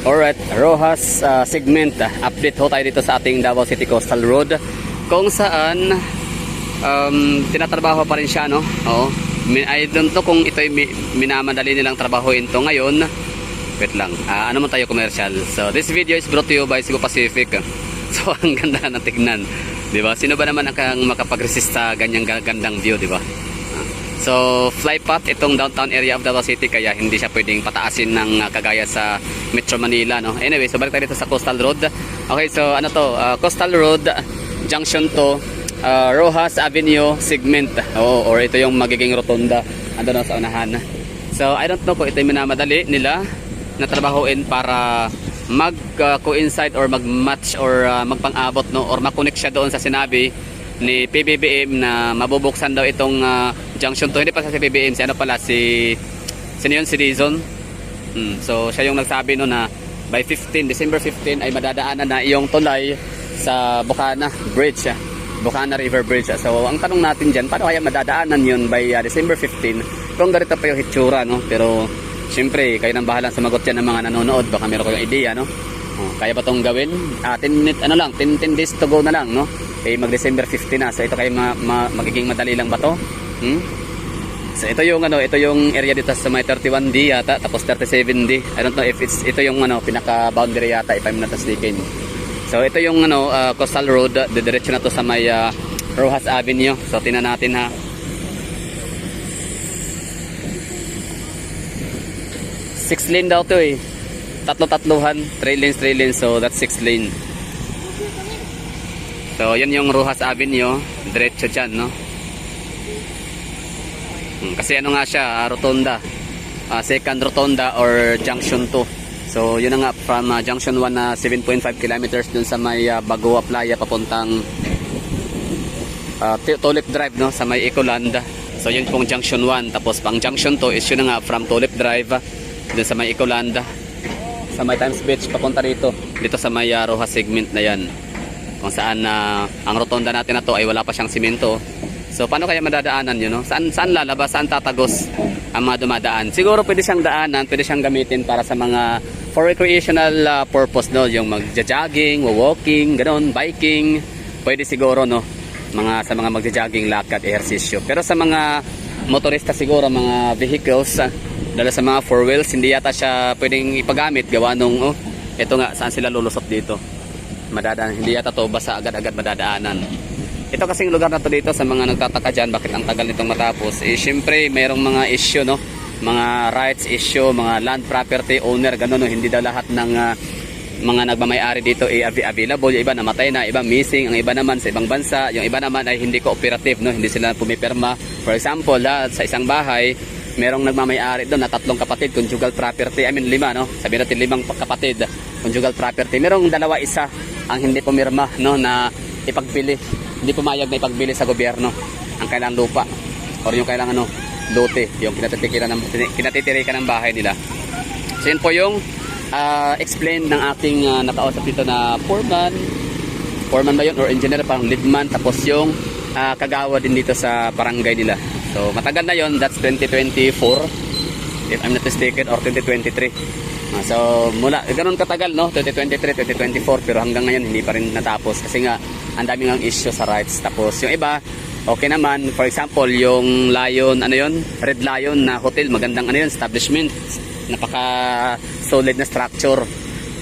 Alright, Rojas segment. Update ho tayo dito sa ating Davao City Coastal Road kung saan tinatrabaho pa rin siya, no? Oo. I don't know kung ito'y minamadali nilang trabahoin to ngayon. Wait lang. Ano man tayo commercial. So this video is brought to you by Cebu Pacific. So ang ganda ng tignan, 'di ba? Sino ba naman ang makapag-resist sa ganyang gandang view, 'di ba? So fly path itong downtown area of Davao City, kaya hindi siya pwedeng pataasin ng kagaya sa Metro Manila, no? Anyway, so balik tayo dito sa Coastal Road. Okay, so ano to? Coastal Road junction to, Rojas Avenue segment. Or ito yung magiging rotonda ando na sa unahan. So I don't know kung ito yung minamadali nila na trabahoin para mag-coincide or mag-match or magpang-abot, no, or makonect siya doon sa sinabi ni PBBM na mabubuksan daw itong junction to. Hindi pa sa PBBM, si ano pala, si Dizon. So siya yung nagsabi no na by December 15 ay madadaanan na iyong tulay sa Bukana Bridge, Bukana River Bridge. So ang tanong natin dyan, paano kaya madadaanan yun by December 15 kung ganito pa yung hitsura, no? Pero siyempre kayo nang bahalang sumagot yan ng mga nanonood, baka meron kayong idea, no? Kaya ba itong gawin? 10 days to go na lang, no? Mag December 15 na. So ito kayo magiging madali lang ba to? So ito yung area dito sa may 31D yata, tapos 37D. I don't know if ito yung pinaka boundary yata, if I'm not mistaken. So ito yung Coastal Road, diretso na to sa may Rojas Avenue. So tingnan natin, ha. Six lane daw to eh. Tatlo-tatluhan, 3 lanes, so that's 6 lane. So yan yung Rojas Avenue, diretso dyan, no? Kasi ano nga siya, rotonda, second rotonda or junction 2. So yun na nga, from junction 1 na 7.5 kilometers dun sa may Bagoa Playa papuntang Tulip Drive, no, sa may Ecoland. So yun pong junction 1, tapos pang junction 2 is yun na nga from Tulip Drive dun sa may Ecoland, sa may Times Beach papunta dito sa may Rojas segment na yan, kung saan ang rotonda natin na to ay wala pa siyang simento. So paano kaya madadaanan yun, no? Saan lalabas, saan tatagos ang mga dumadaan? Siguro pwede siyang daanan, pwede siyang gamitin para sa mga for recreational purpose, no? Yung magja-jogging, walking, ganoon, biking, pwede siguro, no? Sa mga magja-jogging, lakad, ehersisyo. Pero sa mga motorista siguro, mga vehicles, dahil sa mga 4 wheels, hindi yata siya pwedeng ipagamit gawa nung ito nga, saan sila lulusot dito, madadaan, hindi yata to basta agad-agad madadaanan. Ito kasing lugar na to dito, sa mga nagtataka dyan bakit ang tagal nitong matapos, syempre mayroong mga issue, no, mga rights issue, mga land property owner, gano'n, no? Hindi daw lahat ng mga nagmamay-ari dito ay available. Yung iba namatay na, iba missing, ang iba naman sa ibang bansa, yung iba naman ay hindi cooperative, no, hindi sila pumipirma. For example, sa isang bahay merong nagmamay-ari doon na 3 kapatid, conjugal property, 5, no? Sabihin natin 5 kapatid, conjugal property. Merong 2 isa ang hindi pumirma, no, na ipagbili, hindi pumayag na ipagbili sa gobyerno ang kailangang lupa or yung kailangan lote, yung kinatitirikan ng bahay nila. So yun po yung explain ng ating nakausap dito na foreman ba yun or engineer, parang leadman, tapos yung kagawa din dito sa barangay nila. So matagal na yon, that's 2024 if I'm not mistaken, or 2023. So mula ganun katagal, no, 2023, 2024, pero hanggang ngayon hindi pa rin natapos kasi nga ang daming ang issue sa rights. Tapos yung iba okay naman, for example yung Lion, Red Lion na hotel, magandang establishment, napaka solid na structure,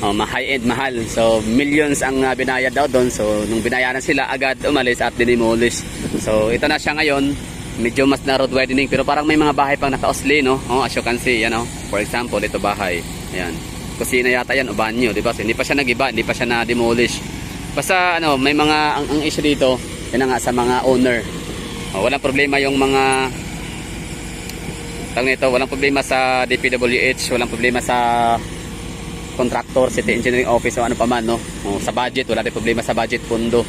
high-end, mahal. So millions ang binayad daw doon. So nung binayaran sila, agad umalis at dinimolish. So ito na siya ngayon, medyo mas na road widening, pero parang may mga bahay pang naka-osli, no? As you can see, yan, for example, ito bahay, ayan, kusina yata yan o banyo, diba? So, hindi pa siya nagiba, hindi pa siya na-demolish. Basta may mga ang issue dito, yan nga sa mga owner. Walang problema yung mga walang problema sa DPWH, walang problema sa contractor, city engineering office o ano pa man, no? Sa budget, wala rin problema sa budget, pundo.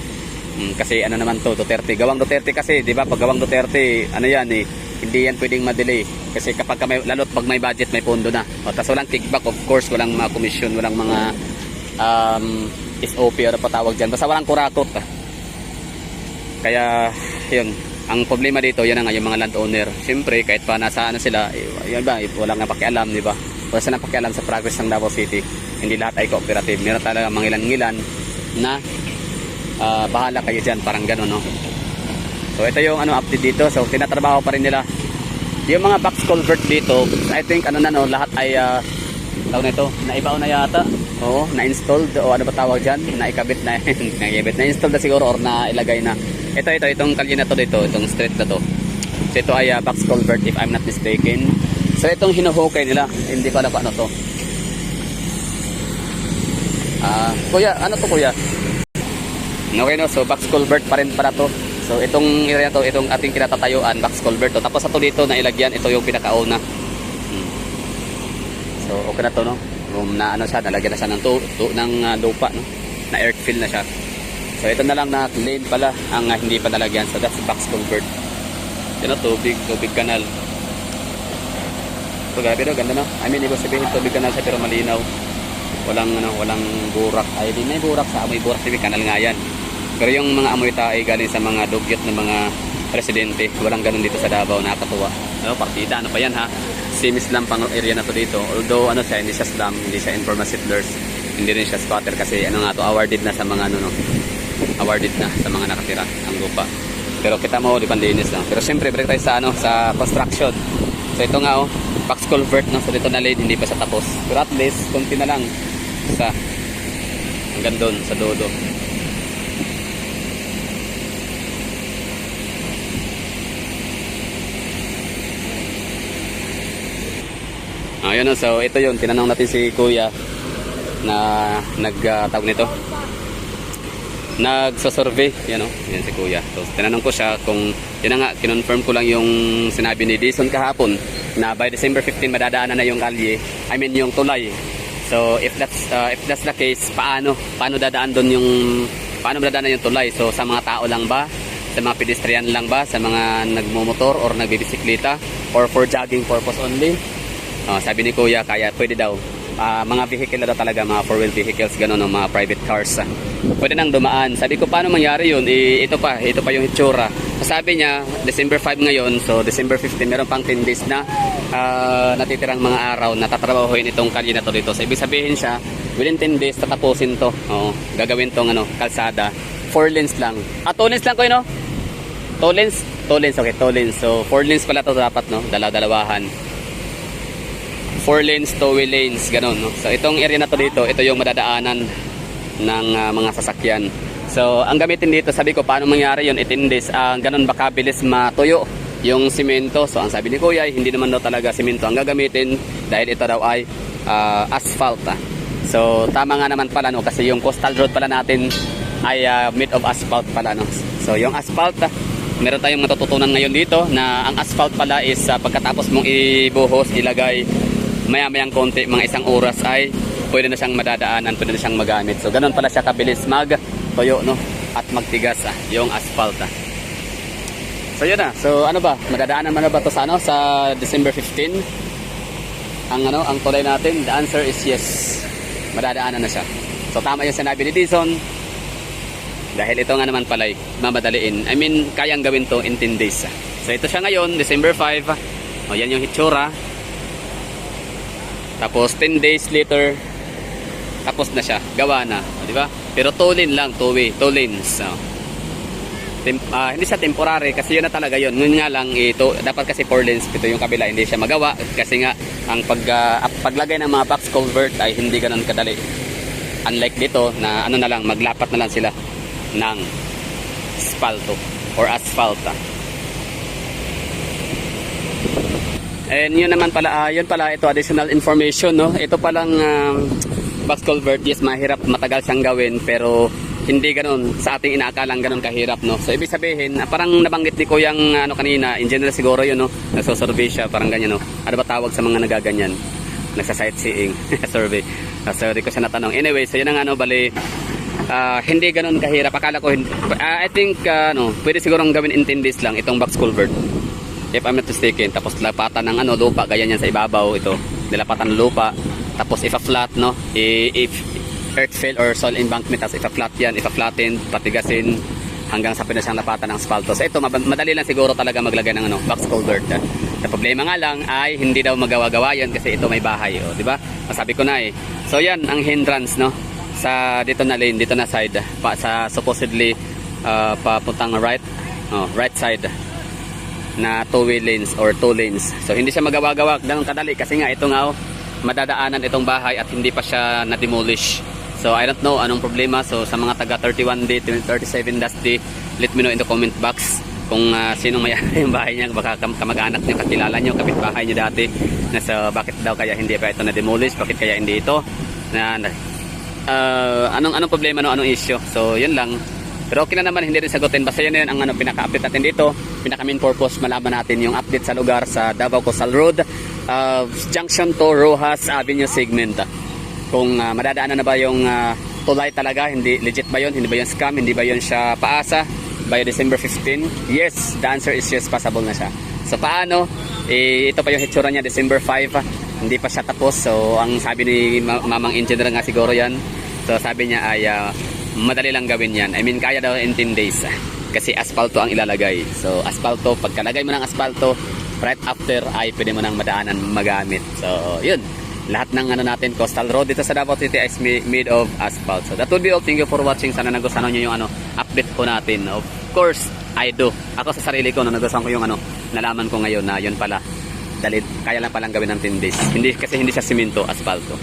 Kasi naman to, Duterte, gawang Duterte kasi, di ba? Pag gawang Duterte, hindi yan pwedeng ma-delay kasi kapag lalo't pag may budget, may pondo na. Tapos walang kickback, of course, walang mga commission, walang mga SOP o patawag dyan, basta walang kurakot. Kaya yun, ang problema dito, yan nga yung mga landowner. Siyempre kahit pa nasa sila, yun ba, wala nga pakialam, di ba? wala silang pakialam sa progress ng Davao City. Hindi lahat ay cooperative. Meron talaga mangilan-ngilan na bahala kayo dyan, parang gano'n, no? So ito yung update dito. So tinatrabaho pa rin nila yung mga box culvert dito. I think lahat ay tawag na ito, naibaw na yata. Oo, na-installed o ano ba tawag dyan, naikabit na na-installed na siguro or na-ilagay na. Itong kalye na to dito, itong street na to. So ito ay box culvert if I'm not mistaken. So itong hinuhukay nila, hindi ko alam kung ano to. Kuya, ano to kuya? Okay, no, so box culvert pa rin para to. So itong area to, itong ating kinatatayuan, box culvert to. Tapos ito dito na ilagyan, ito yung pinakauna. So okay na to, no. Na siya, nalagyan na siya ng lupa, no. Na earthfill na siya. So ito na lang na lane pala ang hindi pa nalagyan. So that's box culvert. Yan, tubig kanal. So grabe, no, ganda, no. I mean, ibig sabihin tubig kanal siya pero malinaw. Walang burak. Ay, di may burak sa amoy burak, tubig kanal nga yan. Pero yung mga amoy tae galing sa mga dugyot ng mga residente, walang ganun dito sa Davao, nakakatuwa. Partida, ano pa yan ha? Semi-slum pang area na to dito. Although hindi siya slum, hindi siya informal settlers, hindi rin siya squatter kasi awarded na sa mga awarded na sa mga nakatira ang lupa. Pero kita mo, di panlinis lang. Pero siyempre, balik tayo sa construction. So ito nga box culvert, no? So dito na lane, hindi pa siya tapos. Pero at least, konti na lang sa hanggang doon, sa dodo. Ayun, so ito yun, tinanong natin si kuya na nagtawag nito, nagsasurvey, yan si kuya. So tinanong ko siya kung yun nga, kinonfirm ko lang yung sinabi ni Dison kahapon na by December 15 madadaanan na yung kalye, I mean yung tulay. So if that's the case, paano dadaanan yung tulay? So sa mga tao lang ba, sa mga pedestrian lang ba, sa mga nagmumotor or nagbibisikleta, or for jogging purpose only? Sabi ni kuya, kaya pwede daw. Mga vehicle na daw talaga, mga 4-wheel vehicles, gano'n, mga private cars. Pwede nang dumaan. Sabi ko, paano mangyari yun? Ito pa yung hitsura. Sabi niya, December 5 ngayon, so December 15, meron pang 10 days na natitirang mga araw na tatrabahuin itong kalye na to dito. So ibig sabihin siya, within 10 days, tatapusin to. Gagawin tong kalsada. 4 lanes lang. 2 lanes lang ko yun, no? 2 lanes? 2 lanes, okay, 2 lanes. So 4 lanes pala to dapat, no? Dalawahan. 4 lanes, 2 lanes, ganun, no? So itong area na to dito, ito yung madadaanan ng mga sasakyan. So ang gamitin dito, sabi ko, paano mangyari yun? 18 days, ganun ba kabilis matuyo yung simento? So ang sabi ni kuya, hindi naman daw talaga simento ang gagamitin dahil ito daw ay asphalt. So tama nga naman pala, no? Kasi yung coastal road pala natin ay made of asphalt pala, no? So yung asphalt, meron tayong matututunan ngayon dito na ang asphalt pala is pagkatapos mong ibuhos, ilagay, maya-mayang konti, mga isang oras ay pwede na siyang madadaanan, pwede na siyang magamit. So ganun pala siya kabilis magtuyo, no? At magtigas yung asphalt. So yun na. So ano ba? Madadaanan man na ba to sa December 15? Ang tulay natin, the answer is yes. Madadaanan na siya. So tama yung sinabi ni Dison. Dahil ito nga naman pala mamadaliin. I mean, kayang gawin to in 10 days. So ito siya ngayon, December 5. Yan yung hitsura. Tapos 10 days later, tapos na siya, gawa na, di ba? Pero 2 lane lang, 2 lanes. Hindi siya temporary kasi yun na talaga yun. Ngun nga lang ito, dapat kasi 4 lanes, ito yung kabila, hindi siya magawa kasi nga ang paglagay ng mga box culvert ay hindi ganoon kadali. Unlike dito na na lang, maglapat na lang sila ng asfalto or asphalt. And yun naman pala, yun pala ito additional information, no? Ito palang box culvert, yes, mahirap, matagal siyang gawin, pero hindi ganoon sa ating inaakalang ganoon kahirap, no? So ibig sabihin, parang nabanggit ni Kuyang kanina, in general siguro yun, no? Nagsosurvey siya, parang ganyan, no? Ano ba tawag sa mga nagaganyan? Nagsa-sightseeing survey. So di ko siya natanong. Anyway, so yun ang bali, hindi ganoon kahirap. Akala ko, I think, pwede sigurong gawin in 10 days lang itong box culvert. If I'm not mistaken, tapos lapatan ng lupa, ganyan yan sa ibabaw, ito, nilapatan ng lupa, tapos ipa-flat, no? If earthfill or soil embankment, tapos ipa-flat yan, ipa-flatten, patigasin, hanggang sa pinasang lapatan ng asfalto. So ito, madali lang siguro talaga maglagay ng box culvert. Sa problema nga lang ay hindi daw magawa-gawa yun kasi ito may bahay, di ba? Masabi ko na eh. So yan ang hindrance, no? Sa dito na lane, dito na side, sa supposedly papuntang right side na two-way lanes or two lanes. So hindi siya magawa-gawa ganun kadali kasi nga ito nga madadaanan itong bahay at hindi pa siya na-demolish. So I don't know anong problema. So sa mga taga 31D, 37D, let me know in the comment box kung sinong may-ari yung bahay niya, baka kamag-anak niyo, kakilala niyo, kapitbahay niyo dati, nasa bakit daw kaya hindi pa ito na-demolish, bakit kaya hindi ito anong problema, no, anong issue. So yun lang. Pero okay na naman, hindi rin sagutin. Basta yun ang pinaka-update natin dito. Pinaka-main purpose, malaman natin yung update sa lugar sa Davao Coastal Road, junction to Rojas Avenue segment. Kung madadaanan na ba yung tulay talaga, hindi legit ba yun, hindi ba yun scam, hindi ba yun siya paasa by December 15? Yes, the answer is yes, possible na siya. So paano? Ito pa yung hitsura niya, December 5, hindi pa siya tapos. So ang sabi ni mamang engineer nga siguro yan, so sabi niya ay madali lang gawin yan. I mean, kaya daw in 10 days. Kasi asfalto ang ilalagay. So, asfalto, pagkalagay mo ng asfalto, right after ay pwede mo nang madaanan magamit. So, yun. Lahat ng natin, coastal road dito sa Davao City is made of asphalt. So, that would be all. Thank you for watching. Sana nagustuhan nyo yung update ko natin. Of course, I do. Ako sa sarili ko, nagustuhan ko yung nalaman ko ngayon na yun pala. Kaya lang palang gawin ng 10 days. Kasi hindi siya simento, asfalto.